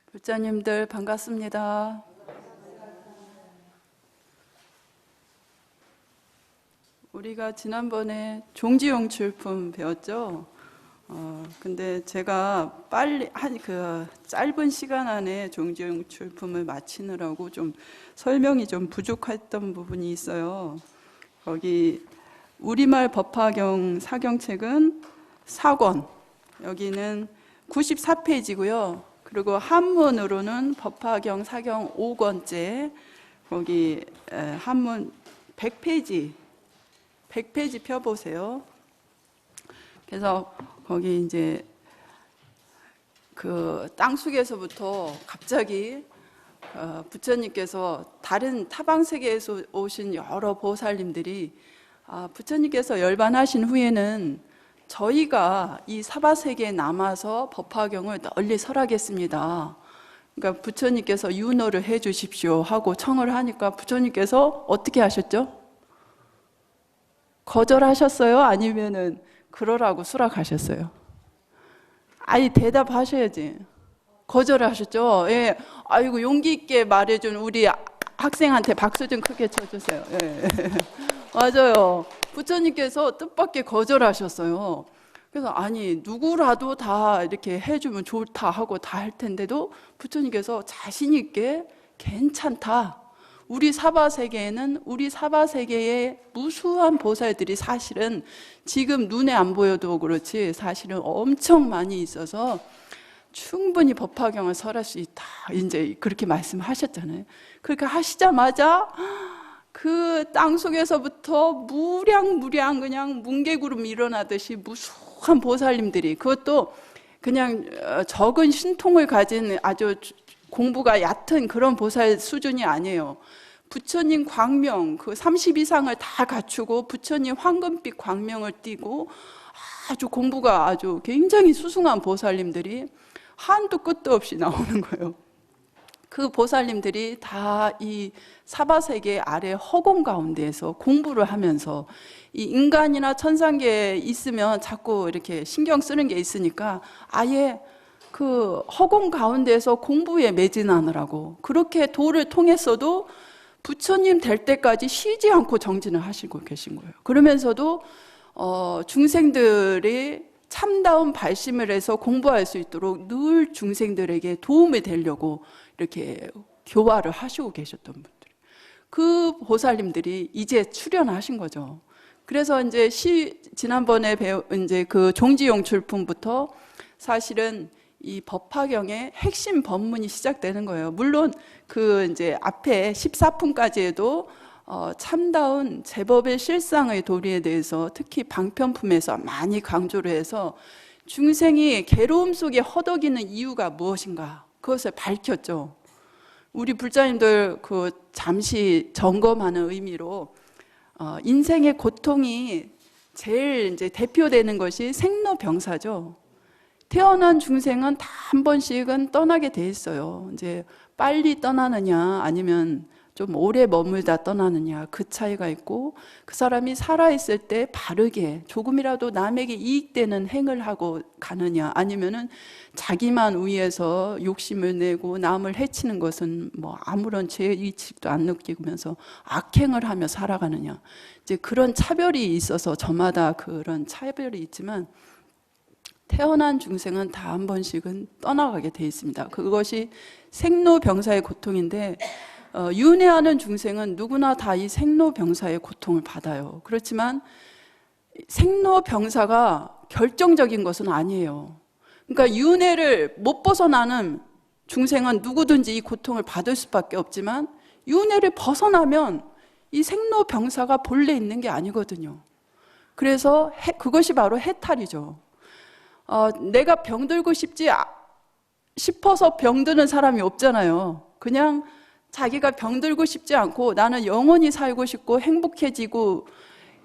불자님들 반갑습니다. 우리가 지난번에 종지용출품 배웠죠? 근데 제가 빨리 짧은 시간 안에 종지용출품을 마치느라고 좀 설명이 좀 부족했던 부분이 있어요. 거기 우리말 법화경 사경책은 4권, 여기는 94페이지고요. 그리고 한문으로는 법화경 사경 5권째, 거기 한문 100페이지 펴보세요. 그래서 거기 이제 그 땅속에서부터 갑자기 부처님께서 다른 타방세계에서 오신 여러 보살님들이 부처님께서 열반하신 후에는 저희가 이 사바세계에 남아서 법화경을 널리 설하겠습니다. 그러니까 부처님께서 윤호를 해 주십시오 하고 청을 하니까 부처님께서 어떻게 하셨죠? 거절하셨어요? 아니면은 그러라고 수락하셨어요? 아니 대답하셔야지. 거절하셨죠? 예. 아이고 용기 있게 말해준 우리 학생한테 박수 좀 크게 쳐주세요. 예. 맞아요. 부처님께서 뜻밖의 거절하셨어요. 그래서 아니 누구라도 다 이렇게 해주면 좋다 하고 다 할 텐데도 부처님께서 자신 있게 괜찮다. 우리 사바세계에는 우리 사바세계의 무수한 보살들이 사실은 지금 눈에 안 보여도 그렇지 사실은 엄청 많이 있어서 충분히 법화경을 설할 수 있다. 이제 그렇게 말씀하셨잖아요. 그렇게 하시자마자 그 땅속에서부터 무량무량 그냥 뭉게구름 일어나듯이 무수한 보살님들이, 그것도 그냥 적은 신통을 가진 아주 공부가 얕은 그런 보살 수준이 아니에요. 부처님 광명 그 30 이상을 다 갖추고 부처님 황금빛 광명을 띠고 아주 공부가 아주 굉장히 수승한 보살님들이 한도 끝도 없이 나오는 거예요. 그 보살님들이 다 이 사바세계 아래 허공 가운데에서 공부를 하면서, 이 인간이나 천상계에 있으면 자꾸 이렇게 신경 쓰는 게 있으니까 아예 그 허공 가운데에서 공부에 매진하느라고 그렇게 도를 통했어도 부처님 될 때까지 쉬지 않고 정진을 하시고 계신 거예요. 그러면서도 중생들이 참다운 발심을 해서 공부할 수 있도록 늘 중생들에게 도움이 되려고 이렇게 교화를 하시고 계셨던 분들, 그 보살님들이 이제 출연하신 거죠. 그래서 이제 지난번에 이제 그 종지용출품부터 사실은 이 법화경의 핵심 법문이 시작되는 거예요. 물론 그 이제 앞에 14품까지에도 참다운 제법의 실상의 도리에 대해서 특히 방편품에서 많이 강조를 해서 중생이 괴로움 속에 허덕이는 이유가 무엇인가 그것을 밝혔죠. 우리 불자님들 그 잠시 점검하는 의미로 인생의 고통이 제일 이제 대표되는 것이 생로병사죠. 태어난 중생은 다 한 번씩은 떠나게 돼 있어요. 이제 빨리 떠나느냐 아니면 좀 오래 머물다 떠나느냐 그 차이가 있고, 그 사람이 살아있을 때 바르게 조금이라도 남에게 이익되는 행을 하고 가느냐 아니면은 자기만 위해서 욕심을 내고 남을 해치는 것은 뭐 아무런 죄의식도 안 느끼면서 악행을 하며 살아가느냐, 이제 그런 차별이 있어서 저마다 그런 차별이 있지만 태어난 중생은 다 한 번씩은 떠나가게 돼 있습니다. 그것이 생로병사의 고통인데 윤회하는 중생은 누구나 다 이 생로병사의 고통을 받아요. 그렇지만 생로병사가 결정적인 것은 아니에요. 그러니까 윤회를 못 벗어나는 중생은 누구든지 이 고통을 받을 수밖에 없지만 윤회를 벗어나면 이 생로병사가 본래 있는 게 아니거든요. 그래서 그것이 바로 해탈이죠. 내가 병들고 싶어서 병드는 사람이 없잖아요. 그냥 자기가 병들고 싶지 않고 나는 영원히 살고 싶고 행복해지고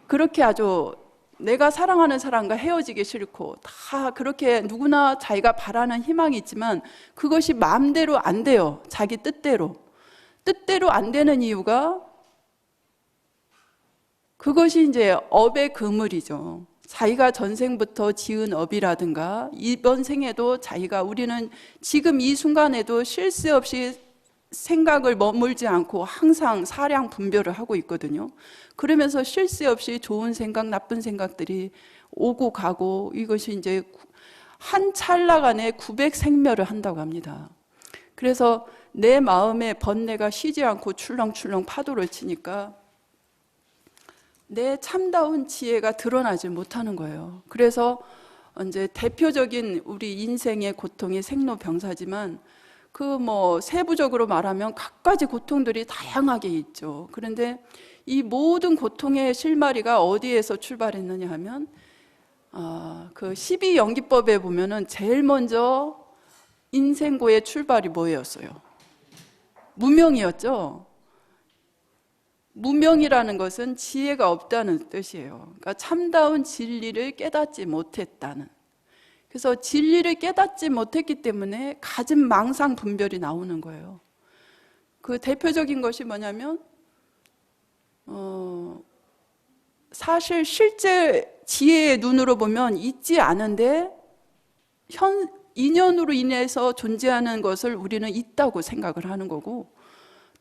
그렇게 아주 내가 사랑하는 사람과 헤어지기 싫고 다 그렇게 누구나 자기가 바라는 희망이 있지만 그것이 마음대로 안 돼요. 자기 뜻대로 안 되는 이유가 그것이 이제 업의 그물이죠. 자기가 전생부터 지은 업이라든가 이번 생에도 자기가 우리는 지금 이 순간에도 쉴 새 없이 생각을 머물지 않고 항상 사량 분별을 하고 있거든요. 그러면서 쉴 새 없이 좋은 생각, 나쁜 생각들이 오고 가고 이것이 이제 한 찰나간에 900생멸을 한다고 합니다. 그래서 내 마음의 번뇌가 쉬지 않고 출렁출렁 파도를 치니까 내 참다운 지혜가 드러나지 못하는 거예요. 그래서 이제 대표적인 우리 인생의 고통이 생로병사지만 그 뭐 세부적으로 말하면 각가지 고통들이 다양하게 있죠. 그런데 이 모든 고통의 실마리가 어디에서 출발했느냐 하면 그 12연기법에 보면은 제일 먼저 인생고의 출발이 뭐였어요? 무명이었죠. 무명이라는 것은 지혜가 없다는 뜻이에요. 그러니까 참다운 진리를 깨닫지 못했다는. 그래서 진리를 깨닫지 못했기 때문에 가진 망상 분별이 나오는 거예요. 그 대표적인 것이 뭐냐면 사실 실제 지혜의 눈으로 보면 있지 않은데 인연으로 인해서 존재하는 것을 우리는 있다고 생각을 하는 거고,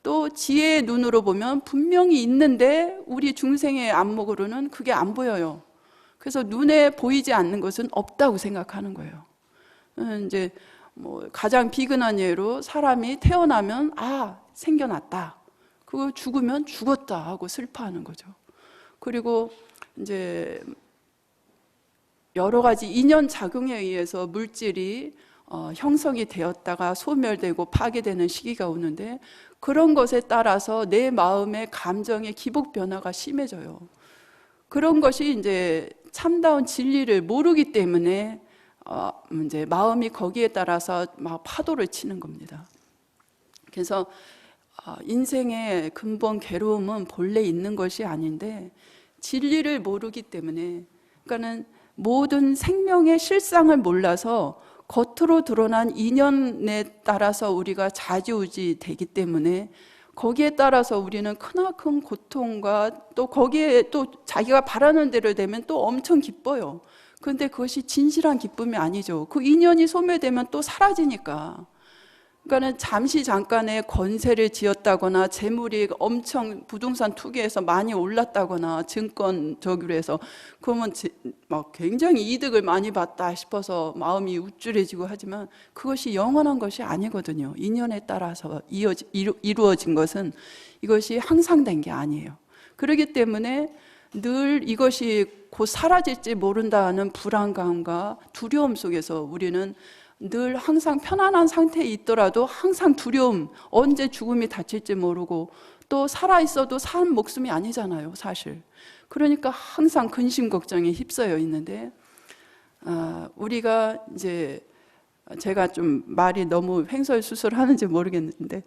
또 지혜의 눈으로 보면 분명히 있는데 우리 중생의 안목으로는 그게 안 보여요. 그래서 눈에 보이지 않는 것은 없다고 생각하는 거예요. 이제 뭐 가장 비근한 예로 사람이 태어나면 생겨났다. 그거 죽으면 죽었다 하고 슬퍼하는 거죠. 그리고 이제 여러 가지 인연 작용에 의해서 물질이 형성이 되었다가 소멸되고 파괴되는 시기가 오는데, 그런 것에 따라서 내 마음의 감정의 기복 변화가 심해져요. 그런 것이 이제 참다운 진리를 모르기 때문에 이제 마음이 거기에 따라서 막 파도를 치는 겁니다. 그래서 인생의 근본 괴로움은 본래 있는 것이 아닌데 진리를 모르기 때문에, 그러니까는 모든 생명의 실상을 몰라서 겉으로 드러난 인연에 따라서 우리가 좌지우지 되기 때문에 거기에 따라서 우리는 크나큰 고통과 또 거기에 또 자기가 바라는 대로 되면 또 엄청 기뻐요. 그런데 그것이 진실한 기쁨이 아니죠. 그 인연이 소멸되면 또 사라지니까. 그러니까는 잠시 잠깐의 권세를 지었다거나 재물이 엄청 부동산 투기해서 많이 올랐다거나 증권 저기로 해서 그러면 막 굉장히 이득을 많이 봤다 싶어서 마음이 우쭐해지고 하지만 그것이 영원한 것이 아니거든요. 인연에 따라서 이루어진 것은 이것이 항상된 게 아니에요. 그렇기 때문에 늘 이것이 곧 사라질지 모른다는 불안감과 두려움 속에서 우리는 늘 항상 편안한 상태에 있더라도 항상 두려움, 언제 죽음이 닥칠지 모르고, 또 살아있어도 산 목숨이 아니잖아요, 사실. 그러니까 항상 근심 걱정에 휩싸여 있는데, 우리가 이제 제가 좀 말이 너무 횡설수설하는지 모르겠는데,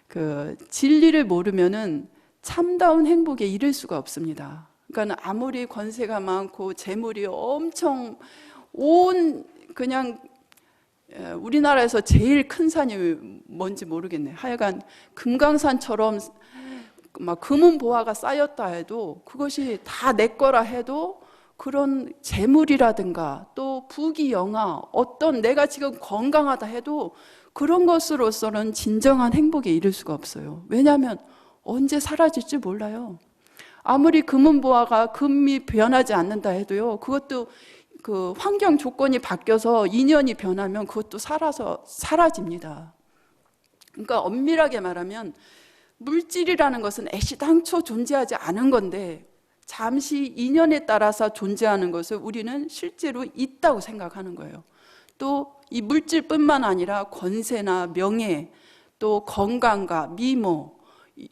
그 진리를 모르면은 참다운 행복에 이를 수가 없습니다. 그러니까 아무리 권세가 많고 재물이 엄청 그냥 우리나라에서 제일 큰 산이 뭔지 모르겠네. 하여간 금강산처럼 막 금은보화가 쌓였다 해도 그것이 다 내 거라 해도 그런 재물이라든가 또 부귀영화, 어떤 내가 지금 건강하다 해도 그런 것으로서는 진정한 행복에 이를 수가 없어요. 왜냐하면 언제 사라질지 몰라요. 아무리 금은보화가 금이 변하지 않는다 해도요, 그것도 그 환경 조건이 바뀌어서 인연이 변하면 그것도 사라집니다. 그러니까 엄밀하게 말하면 물질이라는 것은 애시당초 존재하지 않은 건데 잠시 인연에 따라서 존재하는 것을 우리는 실제로 있다고 생각하는 거예요. 또 이 물질뿐만 아니라 권세나 명예, 또 건강과 미모,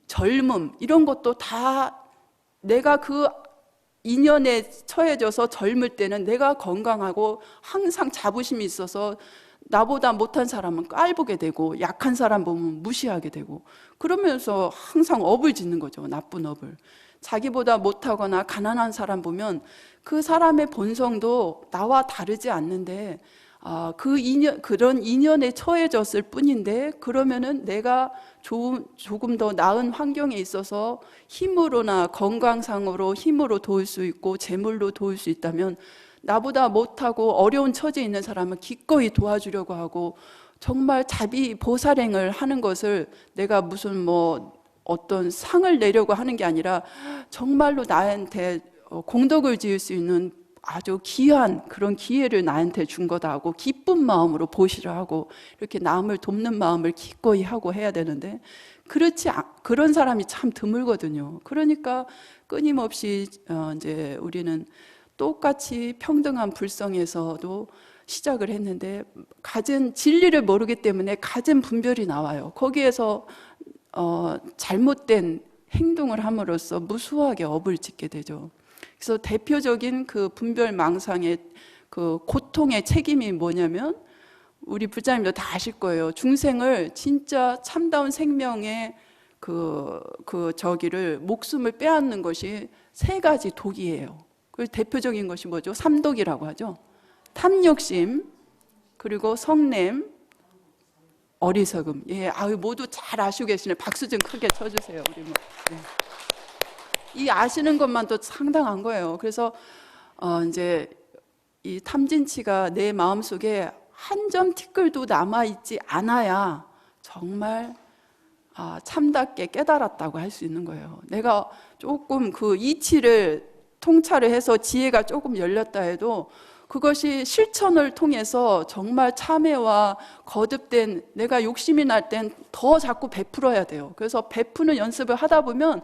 젊음, 이런 것도 다 내가 그 인연에 처해져서 젊을 때는 내가 건강하고 항상 자부심이 있어서 나보다 못한 사람은 깔보게 되고 약한 사람 보면 무시하게 되고, 그러면서 항상 업을 짓는 거죠. 나쁜 업을. 자기보다 못하거나 가난한 사람 보면 그 사람의 본성도 나와 다르지 않는데 그 인연, 그런 인연에 처해졌을 뿐인데, 그러면은 내가 조금 더 나은 환경에 있어서 힘으로나 건강상으로 힘으로 도울 수 있고 재물로 도울 수 있다면, 나보다 못하고 어려운 처지에 있는 사람은 기꺼이 도와주려고 하고, 정말 자비 보살행을 하는 것을 내가 무슨 뭐 어떤 상을 내려고 하는 게 아니라 정말로 나한테 공덕을 지을 수 있는 아주 귀한 그런 기회를 나한테 준 거다 하고 기쁜 마음으로 보시라 하고, 이렇게 남을 돕는 마음을 기꺼이 하고 해야 되는데, 그런 사람이 참 드물거든요. 그러니까 끊임없이 이제 우리는 똑같이 평등한 불성에서도 시작을 했는데, 갖은 진리를 모르기 때문에 갖은 분별이 나와요. 거기에서 잘못된 행동을 함으로써 무수하게 업을 짓게 되죠. 그래서 대표적인 그 분별망상의 그 고통의 책임이 뭐냐면, 우리 부자님도 다 아실 거예요. 중생을 진짜 참다운 생명의 저기를 목숨을 빼앗는 것이 세 가지 독이에요. 그 대표적인 것이 뭐죠? 삼독이라고 하죠. 탐욕심, 그리고 성냄, 어리석음. 예, 모두 잘 아시고 계시네. 박수 좀 크게 쳐주세요. 우리 뭐. 네. 이 아시는 것만도 상당한 거예요. 그래서 이제 이 탐진치가 내 마음속에 한 점 티끌도 남아있지 않아야 정말 참답게 깨달았다고 할 수 있는 거예요. 내가 조금 그 이치를 통찰을 해서 지혜가 조금 열렸다 해도 그것이 실천을 통해서 정말 참회와 거듭된, 내가 욕심이 날 땐 더 자꾸 베풀어야 돼요. 그래서 베푸는 연습을 하다 보면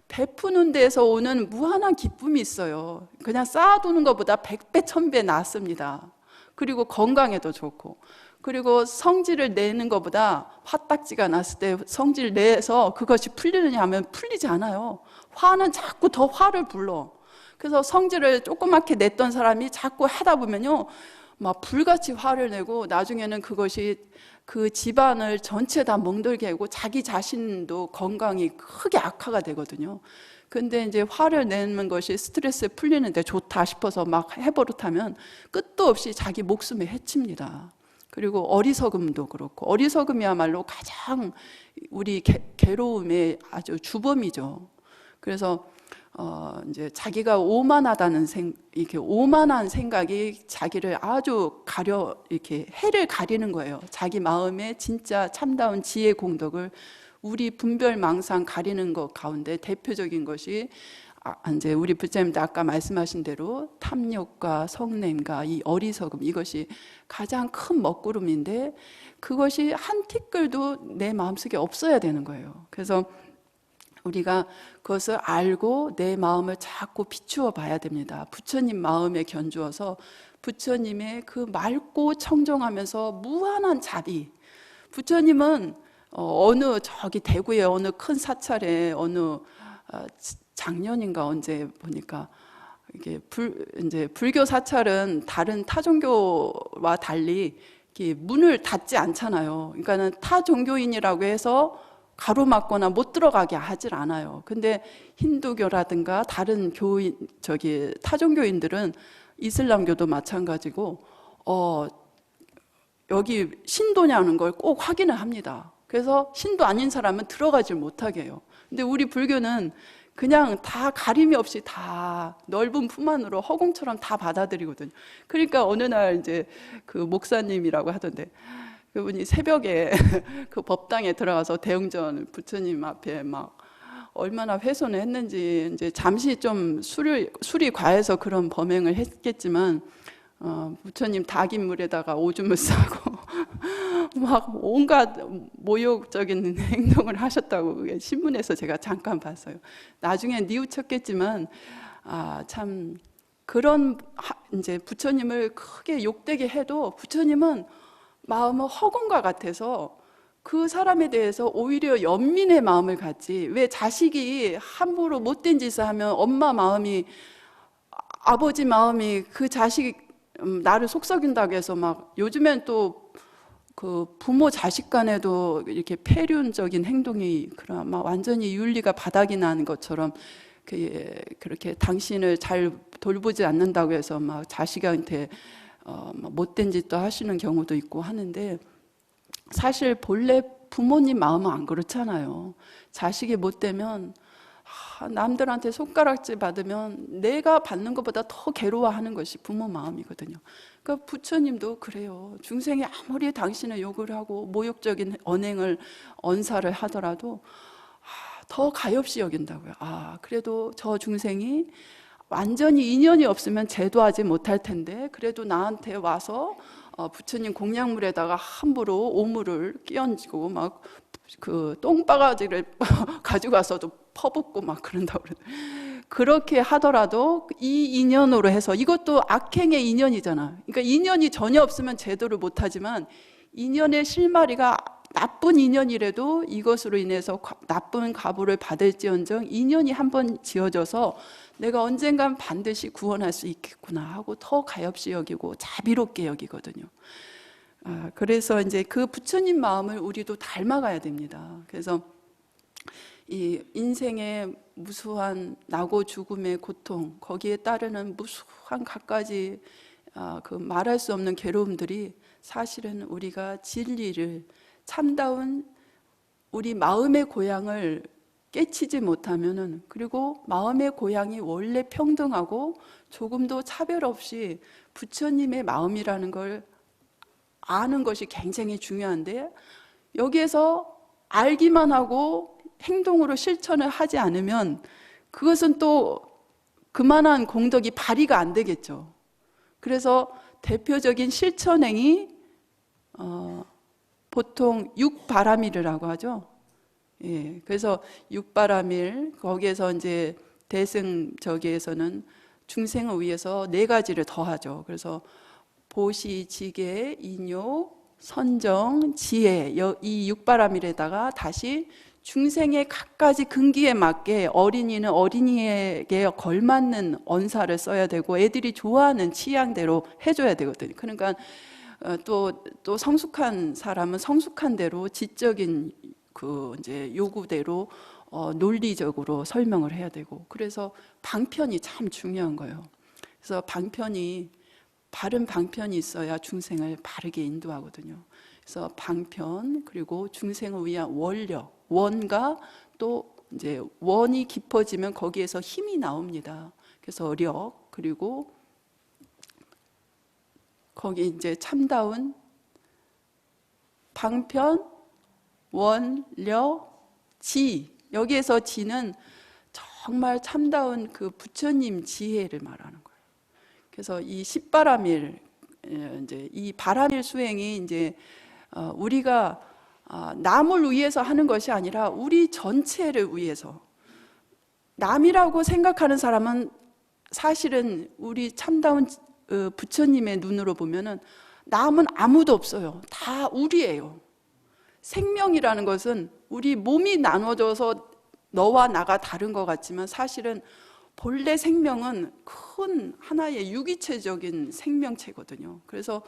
베푸는 데서 오는 무한한 기쁨이 있어요. 그냥 쌓아두는 것보다 100배, 1000배 낫습니다. 그리고 건강에도 좋고, 그리고 성질을 내는 것보다 화딱지가 났을 때 성질 내서 그것이 풀리느냐 하면 풀리지 않아요. 화는 자꾸 더 화를 불러. 그래서 성질을 조그맣게 냈던 사람이 자꾸 하다 보면요, 막 불같이 화를 내고 나중에는 그것이 그 집안을 전체 다 멍들게 하고 자기 자신도 건강이 크게 악화가 되거든요. 근데 이제 화를 내는 것이 스트레스 풀리는데 좋다 싶어서 막 해버릇하면 끝도 없이 자기 목숨에 해칩니다. 그리고 어리석음도 그렇고, 어리석음이야말로 가장 우리 괴로움의 아주 주범이죠. 그래서 이제 자기가 오만하다는 이렇게 오만한 생각이 자기를 아주 이렇게 해를 가리는 거예요. 자기 마음에 진짜 참다운 지혜 공덕을 우리 분별망상 가리는 것 가운데 대표적인 것이 이제 우리 부처님도 아까 말씀하신 대로 탐욕과 성냄과 이 어리석음, 이것이 가장 큰 먹구름인데 그것이 한 티끌도 내 마음속에 없어야 되는 거예요. 그래서 우리가 그것을 알고 내 마음을 자꾸 비추어 봐야 됩니다. 부처님 마음에 견주어서 부처님의 그 맑고 청정하면서 무한한 자비. 부처님은 저기 대구의 어느 큰 사찰에 작년인가 언제 보니까 이게 이제 불교 사찰은 다른 타 종교와 달리 이렇게 문을 닫지 않잖아요. 그러니까는 타 종교인이라고 해서 가로막거나 못 들어가게 하질 않아요. 근데 힌두교라든가 다른 타종교인들은 이슬람교도 마찬가지고 여기 신도냐는 걸 꼭 확인을 합니다. 그래서 신도 아닌 사람은 들어가질 못하게 해요. 근데 우리 불교는 그냥 다 가림이 없이 다 넓은 품 안으로 허공처럼 다 받아들이거든요. 그러니까 어느 날 이제 그 목사님이라고 하던데, 그분이 새벽에 그 법당에 들어가서 대웅전 부처님 앞에 막 얼마나 훼손을 했는지, 이제 잠시 좀 술이 과해서 그런 범행을 했겠지만 부처님 닭인 물에다가 오줌을 싸고 막 온갖 모욕적인 행동을 하셨다고 그게 신문에서 제가 잠깐 봤어요. 나중에 뉘우쳤겠지만 참 그런 이제 부처님을 크게 욕되게 해도 부처님은 마음은 허공과 같아서 그 사람에 대해서 오히려 연민의 마음을 갖지, 왜 자식이 함부로 못된 짓을 하면 엄마 마음이, 아버지 마음이 그 자식 나를 속썩인다고 해서 막, 요즘엔 또 그 부모 자식 간에도 이렇게 폐륜적인 행동이 막 완전히 윤리가 바닥이 나는 것처럼 그렇게 당신을 잘 돌보지 않는다고 해서 막 자식한테 못된 짓도 하시는 경우도 있고 하는데, 사실 본래 부모님 마음은 안 그렇잖아요. 자식이 못되면 남들한테 손가락질 받으면 내가 받는 것보다 더 괴로워하는 것이 부모 마음이거든요. 그러니까 부처님도 그래요. 중생이 아무리 당신을 욕을 하고 모욕적인 언사를 하더라도 더 가엾이 여긴다고요. 그래도 저 중생이 완전히 인연이 없으면 제도하지 못할 텐데 그래도 나한테 와서 부처님 공약물에다가 함부로 오물을 끼얹고 막 그 똥바가지를 가지고 와서도 퍼붓고 막 그런다고 그래요. 그렇게 하더라도 이 인연으로 해서, 이것도 악행의 인연이잖아. 그러니까 인연이 전혀 없으면 제도를 못하지만 인연의 실마리가 나쁜 인연이라도 이것으로 인해서 나쁜 가보를 받을지언정 인연이 한번 지어져서 내가 언젠간 반드시 구원할 수 있겠구나 하고 더 가엾이 여기고 자비롭게 여기거든요. 그래서 이제 그 부처님 마음을 우리도 닮아가야 됩니다. 그래서 이 인생의 무수한 나고 죽음의 고통, 거기에 따르는 무수한 갖가지 그 말할 수 없는 괴로움들이 사실은 우리가 진리를, 참다운 우리 마음의 고향을 깨치지 못하면은, 그리고 마음의 고향이 원래 평등하고 조금도 차별 없이 부처님의 마음이라는 걸 아는 것이 굉장히 중요한데, 여기에서 알기만 하고 행동으로 실천을 하지 않으면 그것은 또 그만한 공덕이 발휘가 안 되겠죠. 그래서 대표적인 실천행이 보통 육바라밀이라고 하죠. 예, 그래서 육바라밀, 거기에서 이제 대승 저기에서는 중생을 위해서 4가지를 더하죠. 그래서 보시, 지계, 인요, 선정, 지혜, 이 육바라밀에다가 다시 중생의 각가지 근기에 맞게 어린이는 어린이에게 걸맞는 언사를 써야 되고 애들이 좋아하는 취향대로 해줘야 되거든요. 그러니까 또 성숙한 사람은 성숙한 대로 지적인 그 이제 요구대로 논리적으로 설명을 해야 되고, 그래서 방편이 참 중요한 거예요. 그래서 바른 방편이 있어야 중생을 바르게 인도하거든요. 그래서 방편, 그리고 중생을 위한 원력, 원과 또 이제 원이 깊어지면 거기에서 힘이 나옵니다. 그래서 력, 그리고 거기 이제 참다운 방편, 원, 력, 지. 여기에서 지는 정말 참다운 그 부처님 지혜를 말하는 거예요. 그래서 이 십바라밀, 이제 이 바라밀 수행이 이제 우리가 남을 위해서 하는 것이 아니라 우리 전체를 위해서, 남이라고 생각하는 사람은 사실은 우리 참다운 부처님의 눈으로 보면은 남은 아무도 없어요. 다 우리예요. 생명이라는 것은 우리 몸이 나눠져서 너와 나가 다른 것 같지만 사실은 본래 생명은 큰 하나의 유기체적인 생명체거든요. 그래서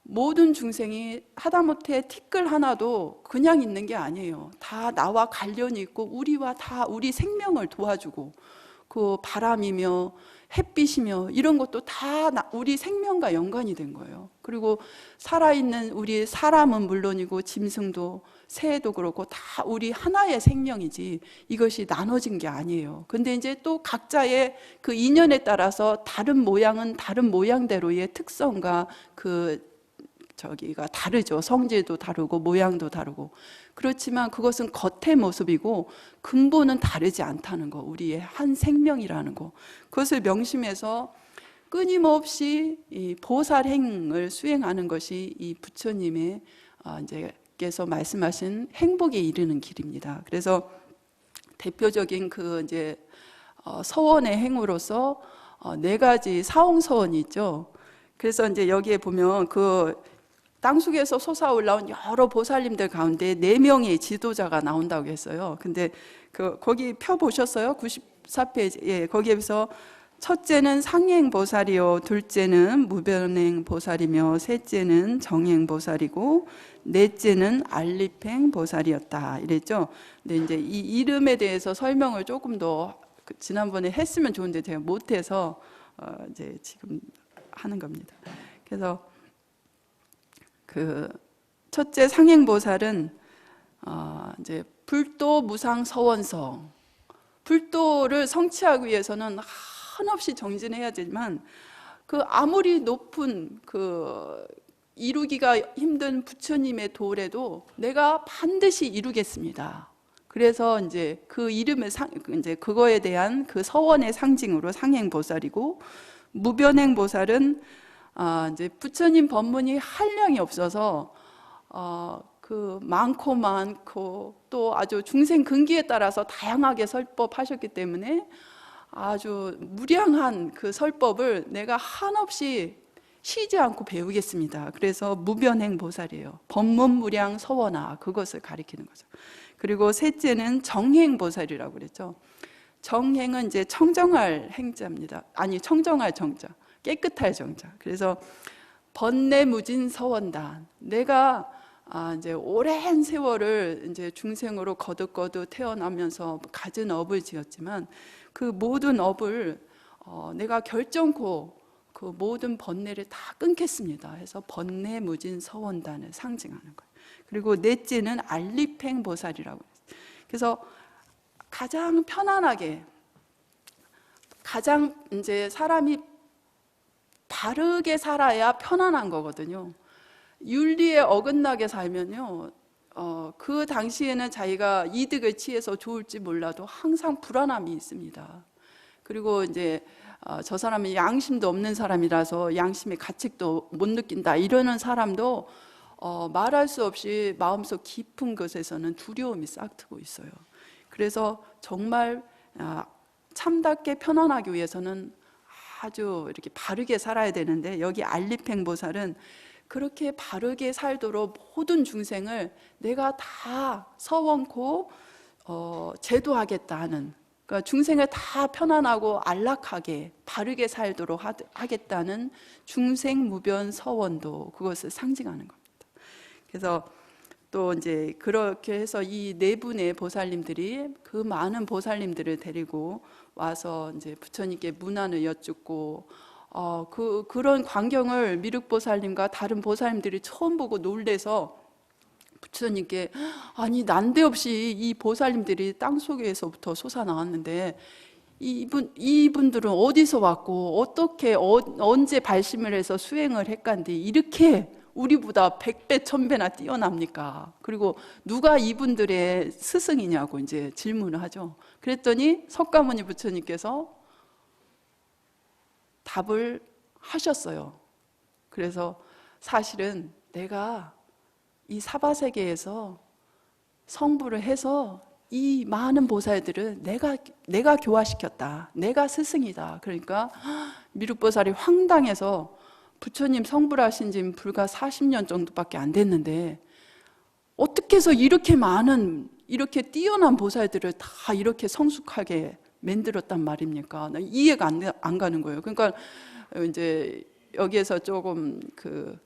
모든 중생이 하다못해 티끌 하나도 그냥 있는 게 아니에요. 다 나와 관련이 있고 우리와 다 우리 생명을 도와주고, 그 바람이며 햇빛이며 이런 것도 다 우리 생명과 연관이 된 거예요. 그리고 살아있는 우리 사람은 물론이고 짐승도 새도 그렇고 다 우리 하나의 생명이지 이것이 나눠진 게 아니에요. 근데 이제 또 각자의 그 인연에 따라서 다른 모양은 다른 모양대로의 특성과 저기가 다르죠. 성질도 다르고 모양도 다르고. 그렇지만 그것은 겉의 모습이고 근본은 다르지 않다는 거, 우리의 한 생명이라는 거, 그것을 명심해서 끊임없이 이 보살행을 수행하는 것이 이 부처님의 께서 말씀하신 행복에 이르는 길입니다. 그래서 대표적인 그 이제 서원의 행으로서 4가지 사홍서원이 있죠. 그래서 이제 여기에 보면 그 땅속에서 솟아올라온 여러 보살님들 가운데 4명의 지도자가 나온다고 했어요. 근데 거기 펴 보셨어요? 94페이지. 예, 거기에서 첫째는 상행보살이요, 둘째는 무변행보살이며, 셋째는 정행보살이고, 넷째는 알립행보살이었다. 이랬죠. 근데 이제 이 이름에 대해서 설명을 조금 더 지난번에 했으면 좋은데 제가 못해서 이제 지금 하는 겁니다. 그래서 그 첫째 상행보살은 이제 불도 무상 서원성, 불도를 성취하기 위해서는 한없이 정진해야 되지만 그 아무리 높은 그 이루기가 힘든 부처님의 도래도 내가 반드시 이루겠습니다. 그래서 이제 그 이름의 이제 그거에 대한 그 서원의 상징으로 상행보살이고, 무변행보살은 이제 부처님 법문이 한량이 없어서 그 많고 또 아주 중생 근기에 따라서 다양하게 설법하셨기 때문에 아주 무량한 그 설법을 내가 한없이 쉬지 않고 배우겠습니다. 그래서 무변행보살이에요. 법문무량 서원하, 그것을 가리키는 거죠. 그리고 셋째는 정행보살이라고 그랬죠. 정행은 이제 청정할 행자입니다. 아니, 청정할 정자, 깨끗할 정자. 그래서 번뇌무진 서원단, 내가 이제 오랜 세월을 이제 중생으로 거듭거듭 태어나면서 갖은 업을 지었지만 그 모든 업을 내가 결정코 그 모든 번뇌를 다 끊겠습니다. 해서 번뇌무진 서원단을 상징하는 거예요. 그리고 넷째는 알리팽보살이라고 했어요. 그래서 가장 편안하게, 가장 이제 사람이 바르게 살아야 편안한 거거든요. 윤리에 어긋나게 살면요, 그 당시에는 자기가 이득을 취해서 좋을지 몰라도 항상 불안함이 있습니다. 그리고 이제 저 사람이 양심도 없는 사람이라서 양심의 가책도 못 느낀다 이러는 사람도 말할 수 없이 마음속 깊은 곳에서는 두려움이 싹트고 있어요. 그래서 정말 참답게 편안하기 위해서는 아주 이렇게 바르게 살아야 되는데, 여기 알리팽보살은 그렇게 바르게 살도록 모든 중생을 내가 다 서원코 제도하겠다 하는, 그러니까 중생을 다 편안하고 안락하게 바르게 살도록 하겠다는 중생무변 서원도, 그것을 상징하는 겁니다. 그래서 또 이제 그렇게 해서 이 네 분의 보살님들이 그 많은 보살님들을 데리고 와서 이제 부처님께 문안을 여쭙고, 그런 광경을 미륵보살님과 다른 보살님들이 처음 보고 놀래서 부처님께, 아니 난데없이 이 보살님들이 땅속에서부터 솟아나왔는데 이분들은 어디서 왔고 어떻게 언제 발심을 해서 수행을 했간디 이렇게 우리보다 100배 1000배나 뛰어납니까? 그리고 누가 이분들의 스승이냐고 이제 질문을 하죠. 그랬더니 석가모니 부처님께서 답을 하셨어요. 그래서 사실은 내가 이 사바세계에서 성불을 해서 이 많은 보살들을 내가 교화시켰다. 내가 스승이다. 그러니까 미륵보살이 황당해서, 부처님 성불하신 지 불과 40년 정도밖에 안 됐는데 어떻게 해서 이렇게 많은, 이렇게 뛰어난 보살들을 다 이렇게 성숙하게 만들었단 말입니까? 이해가 안 가는 거예요. 그러니까 이제 여기에서 조금 그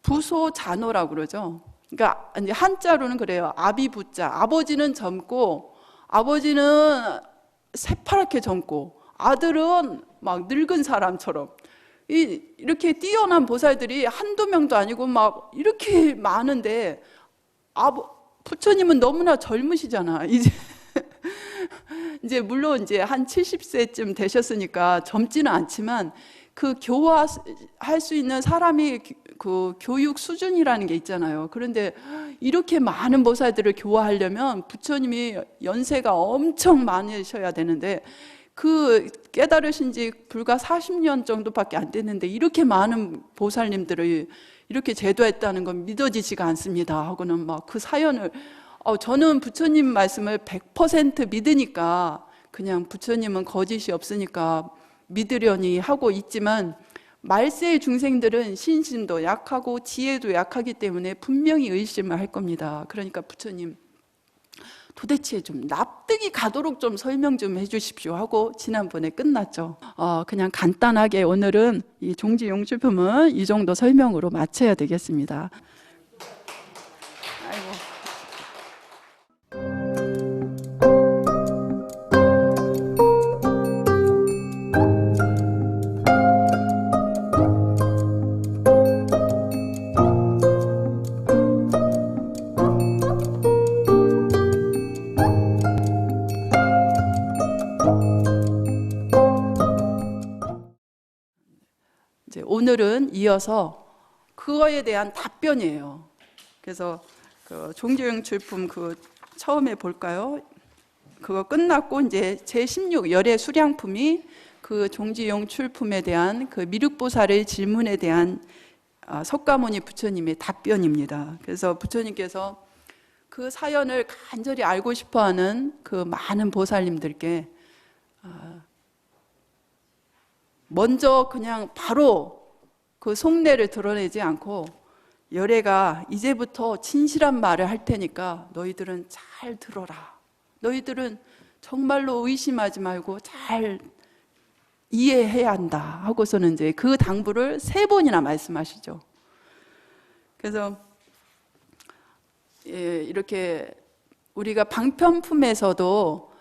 부소자노라고 그러죠. 그러니까 이제 한자로는 그래요. 아비부자. 아버지는 젊고, 아버지는 새파랗게 젊고, 아들은 막 늙은 사람처럼, 이렇게 뛰어난 보살들이 한두 명도 아니고 막 이렇게 많은데, 부처님은 너무나 젊으시잖아. 이제 물론 이제 한 70세쯤 되셨으니까 젊지는 않지만 그 교화할 수 있는 사람이 그 교육 수준이라는 게 있잖아요. 그런데 이렇게 많은 보살들을 교화하려면 부처님이 연세가 엄청 많으셔야 되는데, 그 깨달으신 지 불과 40년 정도밖에 안 됐는데 이렇게 많은 보살님들을 이렇게 제도했다는 건 믿어지지가 않습니다 하고는 막 그 사연을, 저는 부처님 말씀을 100% 믿으니까, 그냥 부처님은 거짓이 없으니까 믿으려니 하고 있지만, 말세의 중생들은 신심도 약하고 지혜도 약하기 때문에 분명히 의심을 할 겁니다. 그러니까 부처님 도대체 좀 납득이 가도록 좀 설명 좀 해주십시오 하고 지난번에 끝났죠. 그냥 간단하게 오늘은 이 종지용주품은 이 정도 설명으로 마쳐야 되겠습니다. 아이고. 오늘은 이어서 그거에 대한 답변이에요. 그래서 그 종지용출품 그 처음에 볼까요? 그거 끝났고 이제 제16 열애 수량품이 그 종지용출품에 대한 그 미륵보살의 질문에 대한 석가모니 부처님의 답변입니다. 그래서 부처님께서 그 사연을 간절히 알고 싶어하는 그 많은 보살님들께 먼저 그냥 바로 그 속내를 드러내지 않고 열애가 이제부터 진실한 말을 할 테니까 너희들은 잘 들어라. 너희들은 정말로 의심하지 말고 잘 이해해야 한다 하고서는 이제 그 당부를 3번이나 말씀하시죠. 그래서 이렇게 우리가 방편품에서도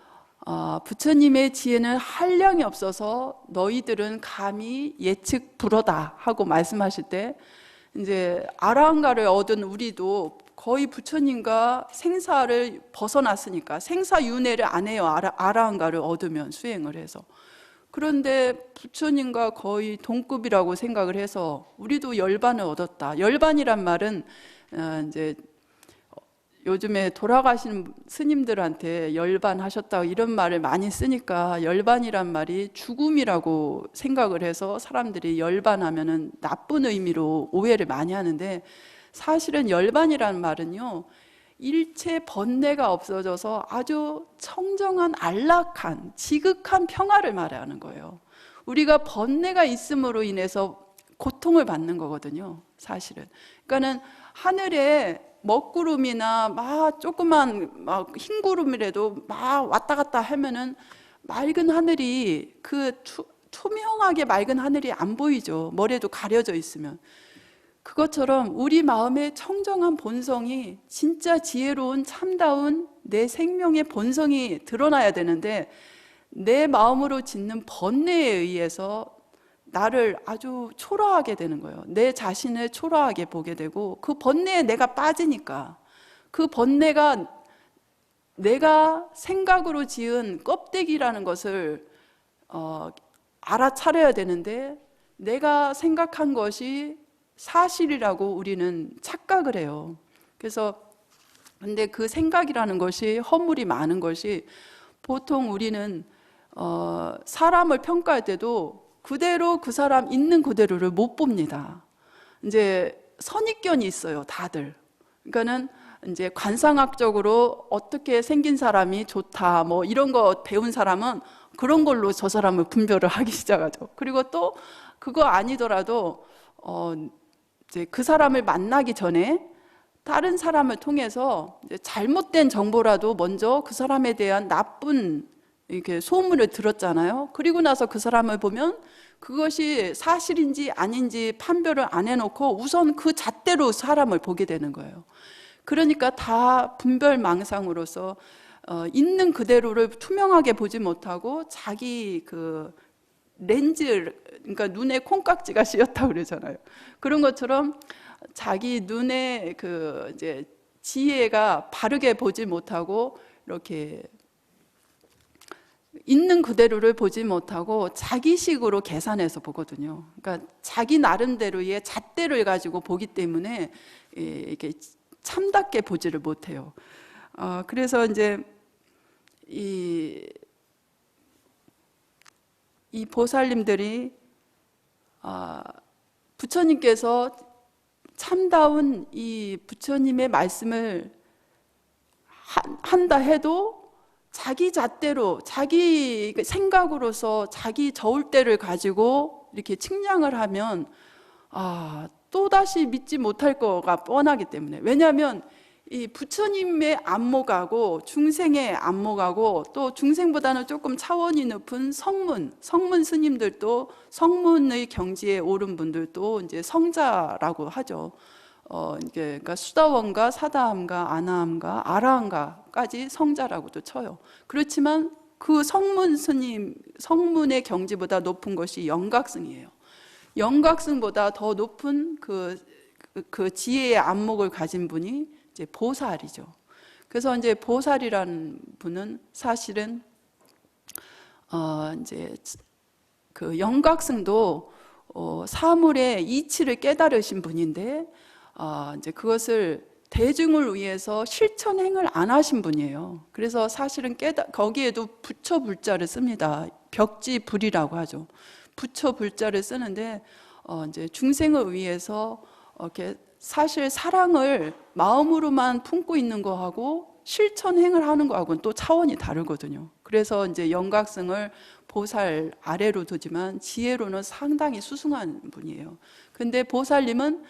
부처님의 지혜는 한량이 없어서 너희들은 감히 예측 불허다 하고 말씀하실 때 이제 아라한가를 얻은 우리도 거의 부처님과 생사를 벗어났으니까 생사윤회를 안 해요. 아라한가를 얻으면 수행을 해서. 그런데 부처님과 거의 동급이라고 생각을 해서 우리도 열반을 얻었다. 열반이란 말은 이제 요즘에 돌아가신 스님들한테 열반하셨다고 이런 말을 많이 쓰니까 열반이란 말이 죽음이라고 생각을 해서 사람들이 열반하면은 나쁜 의미로 오해를 많이 하는데, 사실은 열반이라는 말은요, 일체 번뇌가 없어져서 아주 청정한 안락한 지극한 평화를 말하는 거예요. 우리가 번뇌가 있음으로 인해서 고통을 받는 거거든요, 사실은. 그러니까는 하늘에 먹구름이나 막 조그만 막 흰 구름이라도 막 왔다 갔다 하면은 맑은 하늘이 그 투명하게 맑은 하늘이 안 보이죠. 머리에도 가려져 있으면. 그것처럼 우리 마음의 청정한 본성이 진짜 지혜로운 참다운 내 생명의 본성이 드러나야 되는데, 내 마음으로 짓는 번뇌에 의해서 나를 아주 초라하게 되는 거예요. 내 자신을 초라하게 보게 되고, 그 번뇌에 내가 빠지니까 그 번뇌가 내가 생각으로 지은 껍데기라는 것을 알아차려야 되는데, 내가 생각한 것이 사실이라고 우리는 착각을 해요. 그래서 근데 그 생각이라는 것이 허물이 많은 것이, 보통 우리는 사람을 평가할 때도 그대로 그 사람 있는 그대로를 못 봅니다. 이제 선입견이 있어요, 다들. 그러니까는 이제 관상학적으로 어떻게 생긴 사람이 좋다, 뭐 이런 거 배운 사람은 그런 걸로 저 사람을 분별을 하기 시작하죠. 그리고 또 그거 아니더라도 이제 그 사람을 만나기 전에 다른 사람을 통해서 이제 잘못된 정보라도 먼저 그 사람에 대한 나쁜 이렇게 소문을 들었잖아요. 그리고 나서 그 사람을 보면 그것이 사실인지 아닌지 판별을 안 해놓고 우선 그 잣대로 사람을 보게 되는 거예요. 그러니까 다 분별망상으로서 있는 그대로를 투명하게 보지 못하고 자기 그 렌즈, 그러니까 눈에 콩깍지가 씌었다고 그러잖아요. 그런 것처럼 자기 눈에 그 이제 지혜가 바르게 보지 못하고 이렇게 있는 그대로를 보지 못하고 자기식으로 계산해서 보거든요. 그러니까 자기 나름대로의 잣대를 가지고 보기 때문에 이렇게 참답게 보지를 못해요. 그래서 이제 이 보살님들이 부처님께서 참다운 이 부처님의 말씀을 한다 해도 자기 잣대로, 자기 생각으로서 자기 저울대를 가지고 이렇게 측량을 하면 또다시 믿지 못할 거가 뻔하기 때문에. 왜냐하면 이 부처님의 안목하고 중생의 안목하고 또 중생보다는 조금 차원이 높은 성문 스님들도, 성문의 경지에 오른 분들도 이제 성자라고 하죠. 그러니까 수다원가 사다함가 아나함가 아라함가까지 성자라고도 쳐요. 그렇지만 그 성문 스님, 성문의 경지보다 높은 것이 영각승이에요. 영각승보다 더 높은 그 지혜의 안목을 가진 분이 이제 보살이죠. 그래서 이제 보살이라는 분은 사실은 이제 그 영각승도 사물의 이치를 깨달으신 분인데 이제 그것을 대중을 위해서 실천행을 안 하신 분이에요. 그래서 사실은 거기에도 부처 불자를 씁니다. 벽지불이라고 하죠. 부처 불자를 쓰는데 이제 중생을 위해서 이렇게 사실 사랑을 마음으로만 품고 있는 거하고 실천행을 하는 거하고는 또 차원이 다르거든요. 그래서 이제 영각승을 보살 아래로 두지만 지혜로는 상당히 수승한 분이에요. 근데 보살님은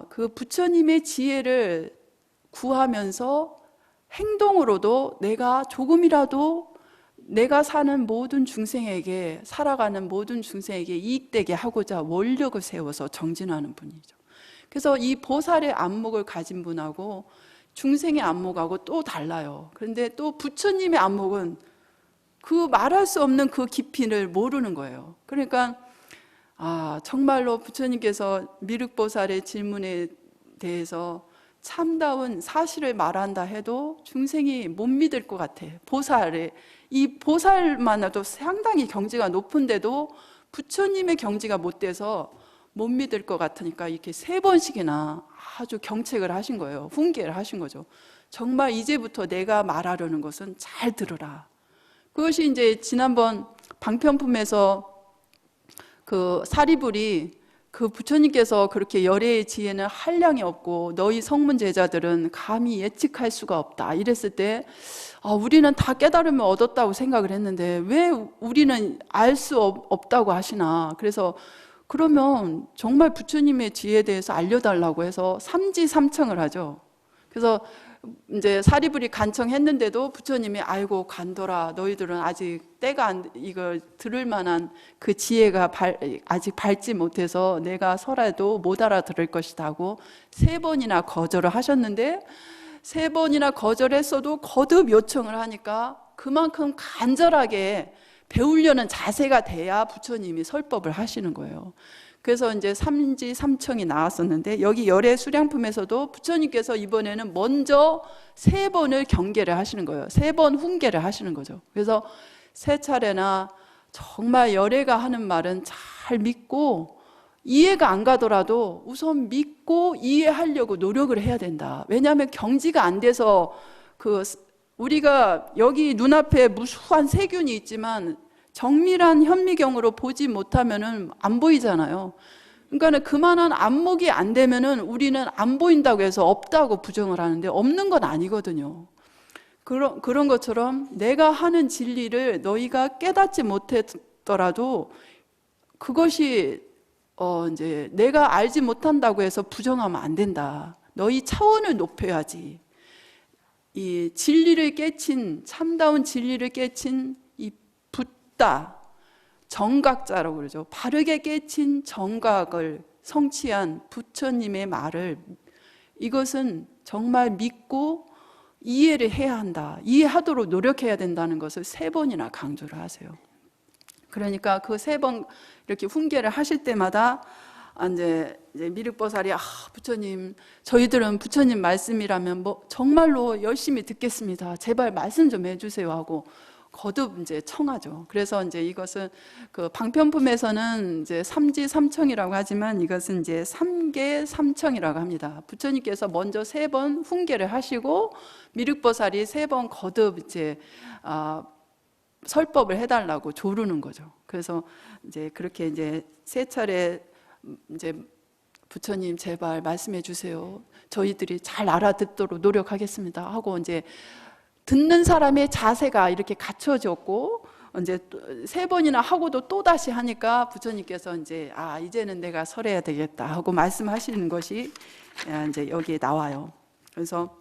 그 부처님의 지혜를 구하면서 행동으로도 내가 조금이라도 내가 사는 모든 중생에게, 살아가는 모든 중생에게 이익되게 하고자 원력을 세워서 정진하는 분이죠. 그래서 이 보살의 안목을 가진 분하고 중생의 안목하고 또 달라요. 그런데 또 부처님의 안목은 그 말할 수 없는 그 깊이를 모르는 거예요. 그러니까 정말로 부처님께서 미륵보살의 질문에 대해서 참다운 사실을 말한다 해도 중생이 못 믿을 것 같아. 이 보살만으로도 상당히 경지가 높은데도 부처님의 경지가 못 돼서 못 믿을 것 같으니까 이렇게 3번씩이나 아주 경책을 하신 거예요. 훈계를 하신 거죠. 정말 이제부터 내가 말하려는 것은 잘 들으라. 그것이 이제 지난번 방편품에서 그 사리불이 그 부처님께서 그렇게 열애의 지혜는 한량이 없고 너희 성문 제자들은 감히 예측할 수가 없다 이랬을 때 우리는 다 깨달음을 얻었다고 생각을 했는데 왜 우리는 알 수 없다고 하시나. 그래서 그러면 정말 부처님의 지혜에 대해서 알려달라고 해서 삼지삼청을 하죠. 그래서 이제 사리불이 간청했는데도 부처님이 아이고 간도라, 너희들은 아직 때가 이걸 들을 만한 그 지혜가 아직 밝지 못해서 내가 설해도 못 알아들을 것이다 하고 3번이나 거절을 하셨는데 3번이나 거절했어도 거듭 요청을 하니까 그만큼 간절하게 배우려는 자세가 돼야 부처님이 설법을 하시는 거예요. 그래서 이제 삼지삼청이 나왔었는데 여기 열애 수량품에서도 부처님께서 이번에는 먼저 3번을 경계를 하시는 거예요. 3번 훈계를 하시는 거죠. 그래서 3차례나 정말 열애가 하는 말은 잘 믿고 이해가 안 가더라도 우선 믿고 이해하려고 노력을 해야 된다. 왜냐하면 경지가 안 돼서 우리가 여기 눈앞에 무수한 세균이 있지만 정밀한 현미경으로 보지 못하면은 안 보이잖아요. 그러니까 그만한 안목이 안 되면은 우리는 안 보인다고 해서 없다고 부정을 하는데 없는 건 아니거든요. 그런 것처럼 내가 하는 진리를 너희가 깨닫지 못했더라도 그것이 이제 내가 알지 못한다고 해서 부정하면 안 된다. 너희 차원을 높여야지. 이 진리를 깨친, 참다운 진리를 깨친 이 붓다, 정각자라고 그러죠. 바르게 깨친 정각을 성취한 부처님의 말을 이것은 정말 믿고 이해를 해야 한다. 이해하도록 노력해야 된다는 것을 3번이나 강조를 하세요. 그러니까 그 3번 이렇게 훈계를 하실 때마다 이제 미륵보살이 부처님, 저희들은 부처님 말씀이라면 정말로 열심히 듣겠습니다. 제발 말씀 좀 해주세요 하고 거듭 이제 청하죠. 그래서 이제 이것은 그 방편품에서는 이제 삼지삼청이라고 하지만 이것은 이제 삼계삼청이라고 합니다. 부처님께서 먼저 3번 훈계를 하시고 미륵보살이 3번 거듭 이제 설법을 해달라고 조르는 거죠. 그래서 이제 그렇게 이제 3차례 이제 부처님 제발 말씀해 주세요. 저희들이 잘 알아듣도록 노력하겠습니다 하고 이제 듣는 사람의 자세가 이렇게 갖춰졌고 이제 3번이나 하고도 또 다시 하니까 부처님께서 이제 이제는 내가 설해야 되겠다 하고 말씀하시는 것이 이제 여기에 나와요. 그래서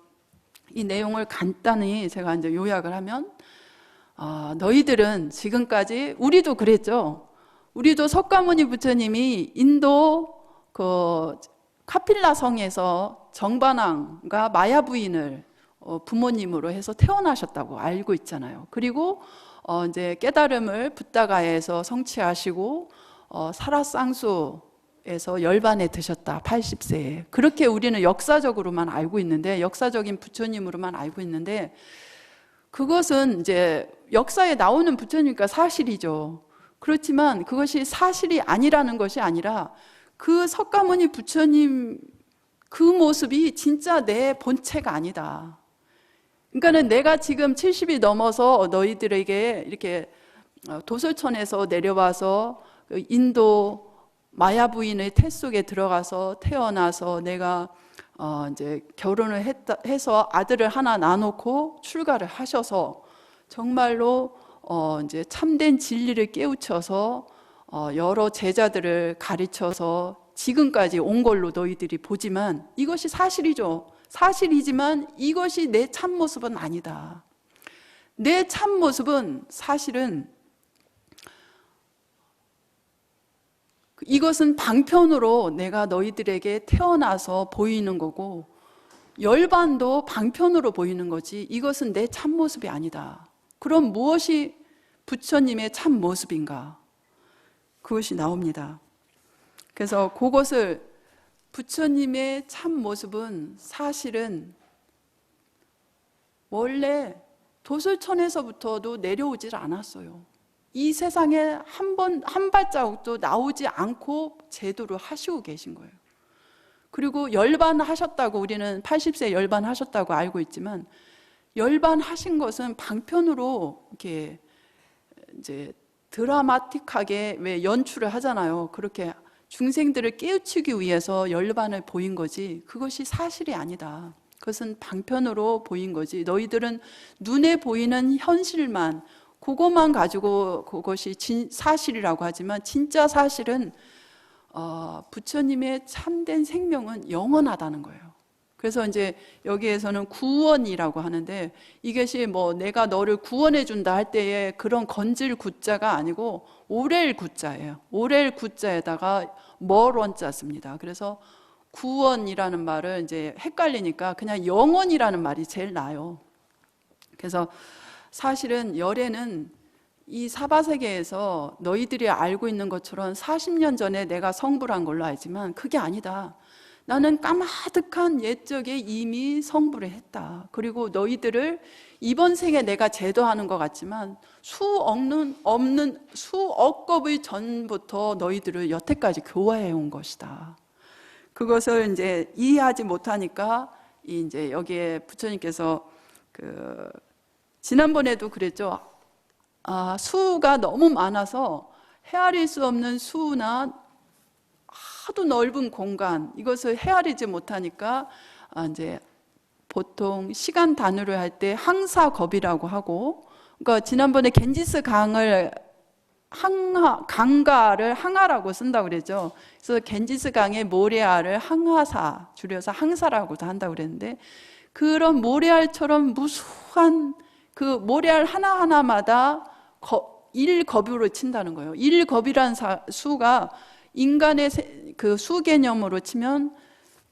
이 내용을 간단히 제가 이제 요약을 하면 너희들은 지금까지 우리도 그랬죠. 우리도 석가모니 부처님이 인도 그 카필라 성에서 정반왕과 마야 부인을 부모님으로 해서 태어나셨다고 알고 있잖아요. 그리고 이제 깨달음을 붓다가에서 성취하시고 사라쌍수에서 열반에 드셨다. 80세에. 그렇게 우리는 역사적으로만 알고 있는데, 역사적인 부처님으로만 알고 있는데, 그것은 이제 역사에 나오는 부처님과 사실이죠. 그렇지만 그것이 사실이 아니라는 것이 아니라 그 석가모니 부처님 그 모습이 진짜 내 본체가 아니다. 그러니까는 내가 지금 70이 넘어서 너희들에게 이렇게 도솔천에서 내려와서 인도 마야 부인의 태 속에 들어가서 태어나서 내가 이제 결혼을 해서 아들을 하나 낳아놓고 출가를 하셔서 정말로 이제 참된 진리를 깨우쳐서 여러 제자들을 가르쳐서 지금까지 온 걸로 너희들이 보지만 이것이 사실이죠. 사실이지만 이것이 내 참모습은 아니다. 내 참모습은 사실은 이것은 방편으로 내가 너희들에게 태어나서 보이는 거고 열반도 방편으로 보이는 거지 이것은 내 참모습이 아니다. 그럼 무엇이 부처님의 참모습인가? 그것이 나옵니다. 그래서 그것을 부처님의 참모습은 사실은 원래 도솔천에서부터도 내려오질 않았어요. 이 세상에 한 발자국도 나오지 않고 제도를 하시고 계신 거예요. 그리고 열반하셨다고 우리는 80세 열반하셨다고 알고 있지만 열반하신 것은 방편으로 이렇게 이제 드라마틱하게 왜 연출을 하잖아요. 그렇게 중생들을 깨우치기 위해서 열반을 보인 거지 그것이 사실이 아니다. 그것은 방편으로 보인 거지 너희들은 눈에 보이는 현실만 그것만 가지고 그것이 사실이라고 하지만 진짜 사실은 부처님의 참된 생명은 영원하다는 거예요. 그래서 이제 여기에서는 구원이라고 하는데 이것이 뭐 내가 너를 구원해 준다 할 때에 그런 건질 구자가 아니고 오렐 구자예요. 오렐 구자에다가 멀원자 씁니다. 그래서 구원이라는 말을 이제 헷갈리니까 그냥 영원이라는 말이 제일 나아요. 그래서 사실은 열애는 이 사바세계에서 너희들이 알고 있는 것처럼 40년 전에 내가 성불 한 걸로 알지만 그게 아니다. 나는 까마득한 옛적에 이미 성불을 했다. 그리고 너희들을 이번 생에 내가 제도하는 것 같지만 수억 겁의 전부터 너희들을 여태까지 교화해 온 것이다. 그것을 이제 이해하지 못하니까 이제 여기에 부처님께서 지난번에도 그랬죠. 수가 너무 많아서 헤아릴 수 없는 수나 하도 넓은 공간 이것을 헤아리지 못하니까 이제 보통 시간 단위로 할 때 항사겁이라고 하고 그러니까 지난번에 겐지스 강을 강가를 항하라고 쓴다고 그랬죠. 그래서 겐지스 강의 모래알을 항하사 줄여서 항사라고도 한다고 그랬는데 그런 모래알처럼 무수한 그 모래알 하나하나마다 1겁으로 친다는 거예요. 1겁이라는 수가 인간의 그 수 개념으로 치면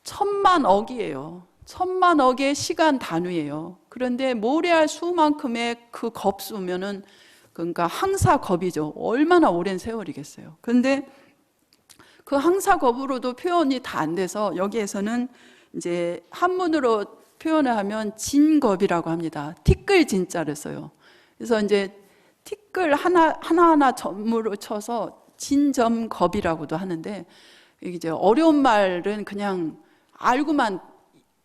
1000만억이에요. 1000만억의 시간 단위예요. 그런데 모래알 수만큼의 그 겁수면은 그러니까 항사겁이죠. 얼마나 오랜 세월이겠어요. 그런데 그 항사겁으로도 표현이 다 안 돼서 여기에서는 이제 한문으로 표현을 하면 진겁이라고 합니다. 티끌 진자를 써요. 그래서 이제 티끌 하나하나 점으로 쳐서 진점겁이라고도 하는데 이제 어려운 말은 그냥 알고만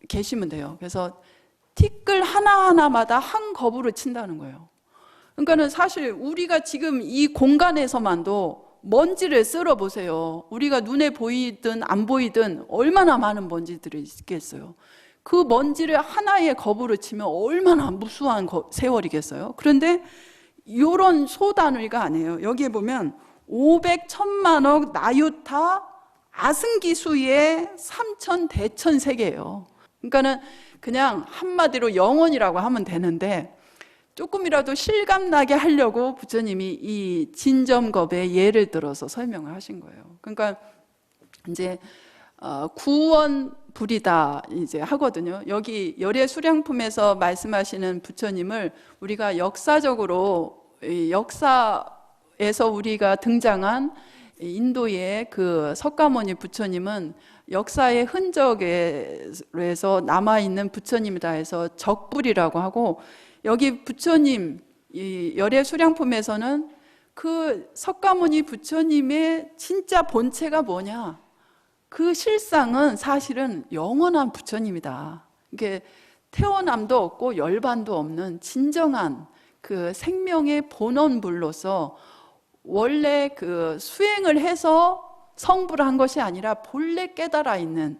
계시면 돼요. 그래서 티끌 하나하나마다 한 겁으로 친다는 거예요. 그러니까는 사실 우리가 지금 이 공간에서만도 먼지를 쓸어 보세요. 우리가 눈에 보이든 안 보이든 얼마나 많은 먼지들이 있겠어요. 그 먼지를 하나의 겁으로 치면 얼마나 무수한 세월이겠어요. 그런데 이런 소단위가 아니에요. 여기에 보면 500, 1000만억 나유타 아승기수의 3천 대천 세계예요. 그러니까는 그냥 한마디로 영원이라고 하면 되는데 조금이라도 실감나게 하려고 부처님이 이 진점겁의 예를 들어서 설명을 하신 거예요. 그러니까 이제 구원불이다 이제 하거든요. 여기 열애 수량품에서 말씀하시는 부처님을 우리가 역사적으로 역사에서 우리가 등장한 인도의 그 석가모니 부처님은 역사의 흔적에서 남아있는 부처님이다 해서 적불이라고 하고 여기 부처님 이 열애 수량품에서는 그 석가모니 부처님의 진짜 본체가 뭐냐? 그 실상은 사실은 영원한 부처님이다. 이게 태어남도 없고 열반도 없는 진정한 그 생명의 본원불로서 원래 그 수행을 해서 성불을 한 것이 아니라 본래 깨달아 있는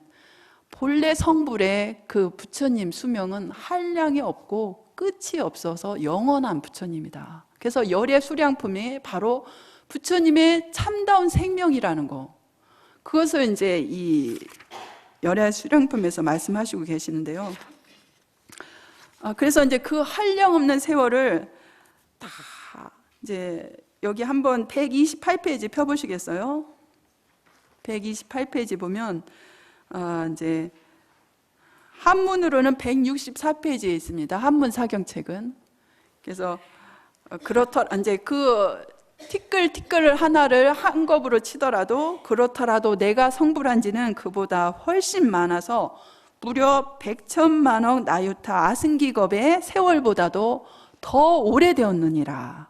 본래 성불의 그 부처님 수명은 한량이 없고 끝이 없어서 영원한 부처님이다. 그래서 열의 수량품이 바로 부처님의 참다운 생명이라는 거. 그것을 이제 이 열의 수량품에서 말씀하시고 계시는데요. 그래서 이제 그 한량 없는 세월을 다 이제 여기 한번 128페이지 펴보시겠어요? 128페이지 보면 이제 한문으로는 164페이지에 있습니다. 한문 사경책은. 그래서 그렇더라 이제 그 티끌 하나를 한 곱으로 치더라도 그렇더라도 내가 성불한 지는 그보다 훨씬 많아서 무려 100천만억 나유타 아승기겁의 세월보다도 더 오래되었느니라.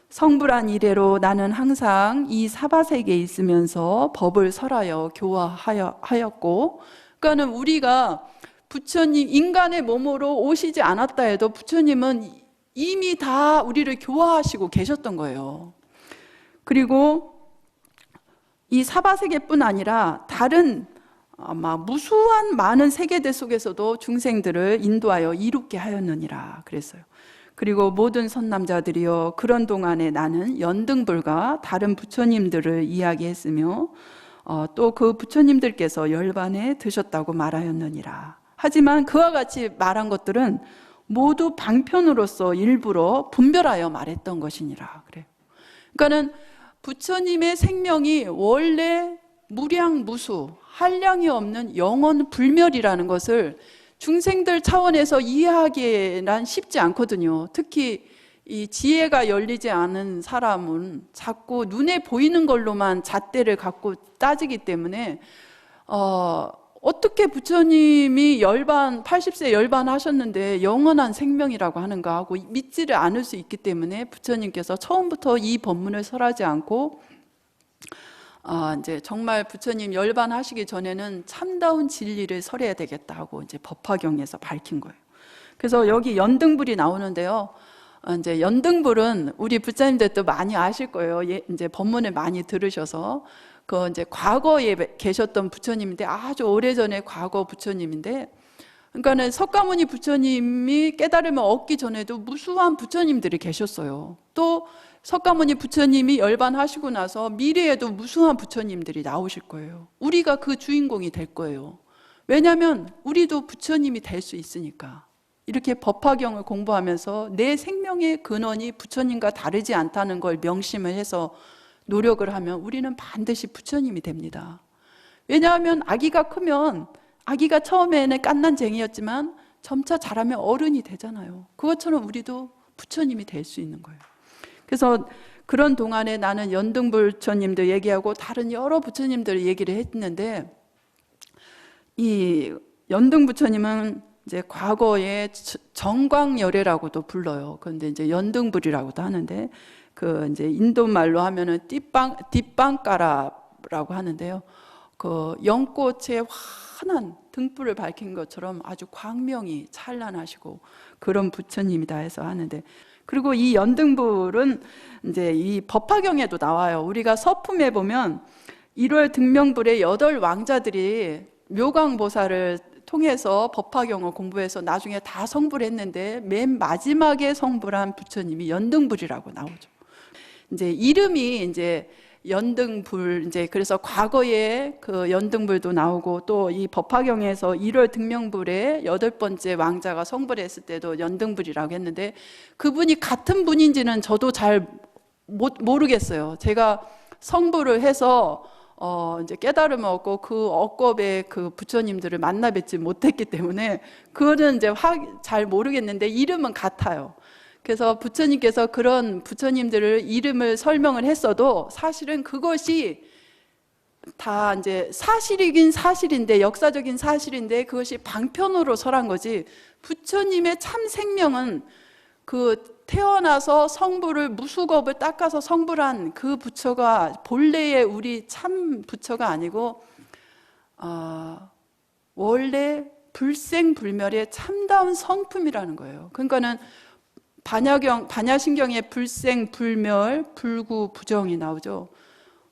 성불한 이래로 나는 항상 이 사바세계에 있으면서 법을 설하여 교화하였고, 그러니까는 우리가 부처님 인간의 몸으로 오시지 않았다 해도 부처님은 이미 다 우리를 교화하시고 계셨던 거예요. 그리고 이 사바세계뿐 아니라 다른 아마 무수한 많은 세계들 속에서도 중생들을 인도하여 이롭게 하였느니라 그랬어요. 그리고 모든 선남자들이여 그런 동안에 나는 연등불과 다른 부처님들을 이야기했으며 또 그 부처님들께서 열반에 드셨다고 말하였느니라. 하지만 그와 같이 말한 것들은 모두 방편으로서 일부러 분별하여 말했던 것이니라 그래요. 그러니까는 부처님의 생명이 원래 무량무수 한량이 없는 영원 불멸이라는 것을 중생들 차원에서 이해하기란 쉽지 않거든요. 특히 이 지혜가 열리지 않은 사람은 자꾸 눈에 보이는 걸로만 잣대를 갖고 따지기 때문에 어떻게 부처님이 80세 열반하셨는데 영원한 생명이라고 하는가 하고 믿지를 않을 수 있기 때문에 부처님께서 처음부터 이 법문을 설하지 않고 이제 정말 부처님 열반하시기 전에는 참다운 진리를 설해야 되겠다 하고 이제 법화경에서 밝힌 거예요. 그래서 여기 연등불이 나오는데요. 이제 연등불은 우리 부처님들도 많이 아실 거예요. 이제 법문을 많이 들으셔서 그 이제 과거에 계셨던 부처님인데 아주 오래전에 과거 부처님인데, 그러니까는 석가모니 부처님이 깨달음을 얻기 전에도 무수한 부처님들이 계셨어요. 또 석가모니 부처님이 열반하시고 나서 미래에도 무수한 부처님들이 나오실 거예요. 우리가 그 주인공이 될 거예요. 왜냐하면 우리도 부처님이 될 수 있으니까. 이렇게 법화경을 공부하면서 내 생명의 근원이 부처님과 다르지 않다는 걸 명심을 해서 노력을 하면 우리는 반드시 부처님이 됩니다. 왜냐하면 아기가 크면 아기가 처음에는 깐난쟁이였지만 점차 자라면 어른이 되잖아요. 그것처럼 우리도 부처님이 될 수 있는 거예요. 그래서 그런 동안에 나는 연등불 부처님도 얘기하고 다른 여러 부처님들 얘기를 했는데, 이 연등 부처님은 이제 과거에 정광열애라고도 불러요. 그런데 이제 연등불이라고도 하는데, 그 이제 인도 말로 하면은 뒷방가라라고 하는데요. 그 연꽃의 환한 등불을 밝힌 것처럼 아주 광명이 찬란하시고 그런 부처님이다 해서 하는데, 그리고 이 연등불은 이제 이 법화경에도 나와요. 우리가 서품에 보면 1월 등명불의 8 왕자들이 묘광보살을 통해서 법화경을 공부해서 나중에 다 성불했는데 맨 마지막에 성불한 부처님이 연등불이라고 나오죠. 이제 이름이 이제 연등불, 이제 그래서 과거에 그 연등불도 나오고 또 이 법화경에서 1월 등명불의 8번째 왕자가 성불했을 때도 연등불이라고 했는데, 그분이 같은 분인지는 저도 잘 모르겠어요. 제가 성불을 해서 이제 깨달음을 얻고 그 억겁의 그 부처님들을 만나 뵙지 못했기 때문에 그거는 이제 잘 모르겠는데 이름은 같아요. 그래서 부처님께서 그런 부처님들을 이름을 설명을 했어도 사실은 그것이 다 이제 사실이긴 사실인데, 역사적인 사실인데 그것이 방편으로 설한 거지, 부처님의 참 생명은 그 태어나서 성부를 무수겁을 닦아서 성불한 그 부처가 본래의 우리 참 부처가 아니고 원래 불생불멸의 참다운 성품이라는 거예요. 그러니까는 반야신경에 불생불멸, 불구부정이 나오죠.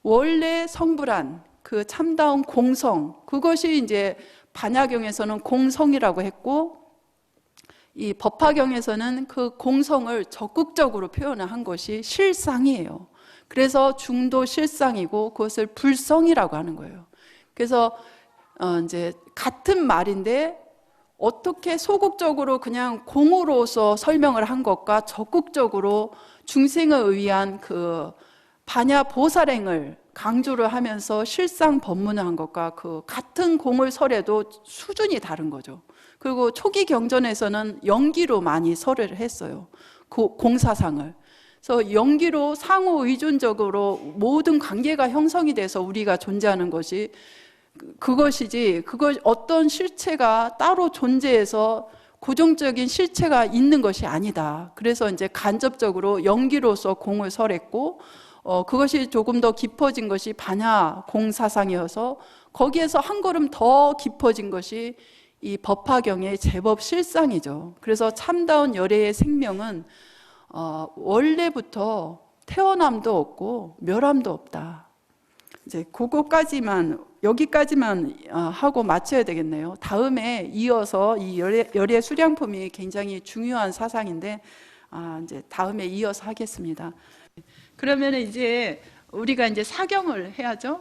원래 성불한 그 참다운 공성, 그것이 이제 반야경에서는 공성이라고 했고, 이 법화경에서는 그 공성을 적극적으로 표현을 한 것이 실상이에요. 그래서 중도 실상이고 그것을 불성이라고 하는 거예요. 그래서 이제 같은 말인데 어떻게 소극적으로 그냥 공으로서 설명을 한 것과 적극적으로 중생을 위한 그 반야 보살행을 강조를 하면서 실상 법문을 한 것과 그 같은 공을 설해도 수준이 다른 거죠. 그리고 초기 경전에서는 연기로 많이 설을 했어요. 공사상을. 그래서 연기로 상호 의존적으로 모든 관계가 형성이 돼서 우리가 존재하는 것이 그것이지, 어떤 실체가 따로 존재해서 고정적인 실체가 있는 것이 아니다. 그래서 이제 간접적으로 연기로서 공을 설했고, 그것이 조금 더 깊어진 것이 반야 공사상이어서 거기에서 한 걸음 더 깊어진 것이 이 법화경의 제법 실상이죠. 그래서 참다운 열애의 생명은 원래부터 태어남도 없고 멸함도 없다. 이제 그거까지만, 여기까지만 하고 마쳐야 되겠네요. 다음에 이어서 이 열애 수량품이 굉장히 중요한 사상인데 이제 다음에 이어서 하겠습니다. 그러면 이제 우리가 이제 사경을 해야죠.